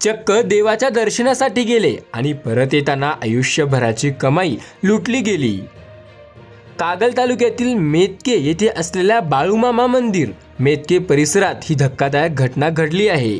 चक्क देवाच्या दर्शनासाठी गेले आणि परत येताना आयुष्यभराची कमाई लुटली गेली। कागल तालुक्यातील मेतके येथे असलेल्या बाळूमामा मंदिर मेतके परिसरात ही धक्कादायक घटना घडली आहे।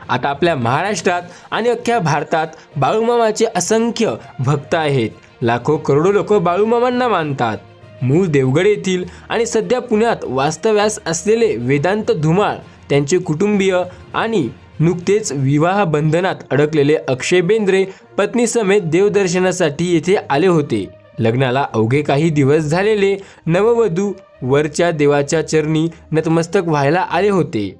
आता आपल्या महाराष्ट्रात आणि अख्ख्या भारतात बाळूमामाचे असंख्य भक्त आहेत। लाखो करोडो लोक बाळूमामांना मानतात। मूळ देवगड येथील आणि सध्या पुण्यात वास्तव्यास असलेले वेदांत धुमाळ, त्यांचे कुटुंबीय आणि नुकतेच विवाह बंधनात अडकलेले अक्षय बेंद्रे पत्नीसमेत देवदर्शनासाठी येथे आले होते। लग्नाला अवघे काही दिवस झालेले नववधू वरच्या देवाच्या चरणी नतमस्तक व्हायला आले होते।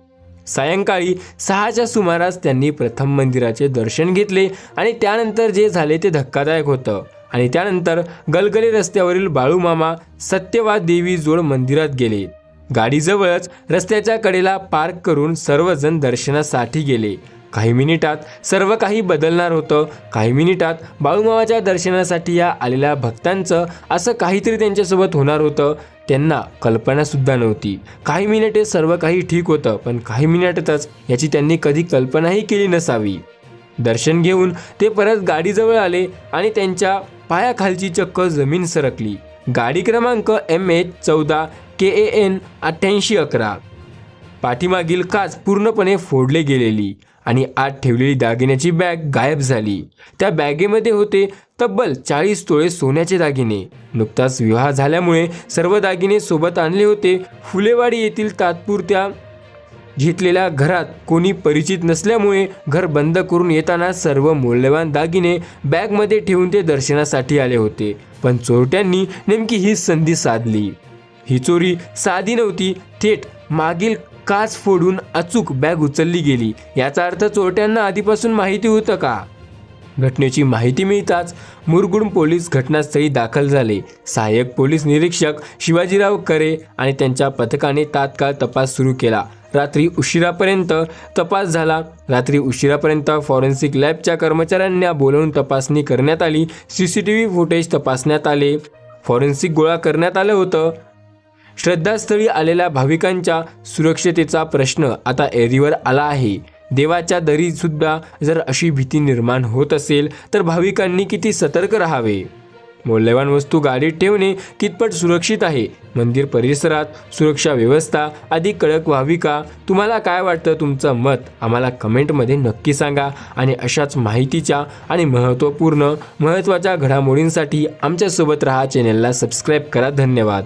सायंकाळी 6च्या सुमारास त्यांनी प्रथम मंदिराचे दर्शन घेतले आणि त्यानंतर जे झाले ते धक्कादायक होतं। आणि त्यानंतर गलगले रस्त्यावरील बाळूमामा सत्यवाद देवी जोड मंदिरात गेले। गाडीजवळच रस्त्याच्या कडेला पार्क करून सर्वजण दर्शनासाठी गेले। काही मिनिटात सर्व काही बदलणार होतं। काही मिनिटात बाळूमामाच्या दर्शनासाठी या आलेल्या भक्तांचं असं काहीतरी त्यांच्यासोबत होणार होतं, त्यांना कल्पनासुद्धा नव्हती। काही मिनिटे सर्व काही ठीक होतं, पण काही मिनिटातच याची त्यांनी कधी कल्पनाही केली नसावी। दर्शन घेऊन ते परत गाडीजवळ आले आणि त्यांच्या पायाखालची चक्क जमीन सरकली। गाडी क्रमांक MH14 KAN 8811। पाठीमागील काच पूर्णपणे फोडले गेलेली आणि आत ठेवलेली दागिन्याची बॅग गायब झाली। त्या बॅगेमध्ये होते तब्बल 40 तोळे सोन्याचे दागिने। नुकताच विवाह झाल्यामुळे सर्व दागिने सोबत आणले होते। फुलेवाडी येथील तात्पुरत्या घेतलेल्या घरात कोणी परिचित नसल्यामुळे घर बंद करून येताना सर्व मौल्यवान दागिने बॅगमध्ये ठेवून ते दर्शनासाठी आले होते। पण चोरट्यांनी नेमकी ही संधी साधली। ही चोरी साधी नव्हती, थेट मागील काच फोडून अचूक बॅग उचलली गेली। याचा अर्थ चोरट्यांना आधीपासून माहिती होतं का? घटनेची माहिती मिळताच मुरगुड पोलीस घटनास्थळी दाखल झाले। सहाय्यक पोलीस निरीक्षक शिवाजीराव करे आणि त्यांच्या पथकाने तात्काळ तपास सुरू केला। रात्री उशिरापर्यंत तपास झाला। रात्री उशिरापर्यंत फॉरेन्सिक लॅबच्या कर्मचाऱ्यांना बोलावून तपासणी करण्यात आली। CCTV फुटेज तपासण्यात आले। फॉरेन्सिक गोळा करण्यात आलं होतं। श्रद्धास्थळी आलेल्या भाविकांच्या सुरक्षतेचा प्रश्न आता ऐरणीवर आला आहे। देवाच्या दरी सुद्धा जर अशी भीती निर्माण होत असेल तर भाविकांनी किती सतर्क राहावे? मौल्यवान वस्तू गाडीत ठेवणे कितपत सुरक्षित आहे? मंदिर परिसरात सुरक्षा व्यवस्था अधिक कडक व्हावी का? तुम्हाला काय वाटतं? तुमचं मत आम्हाला कमेंटमध्ये नक्की सांगा आणि अशाच माहितीच्या आणि महत्त्वाच्या घडामोडींसाठी आमच्यासोबत राहा। चॅनलला सबस्क्राईब करा। धन्यवाद।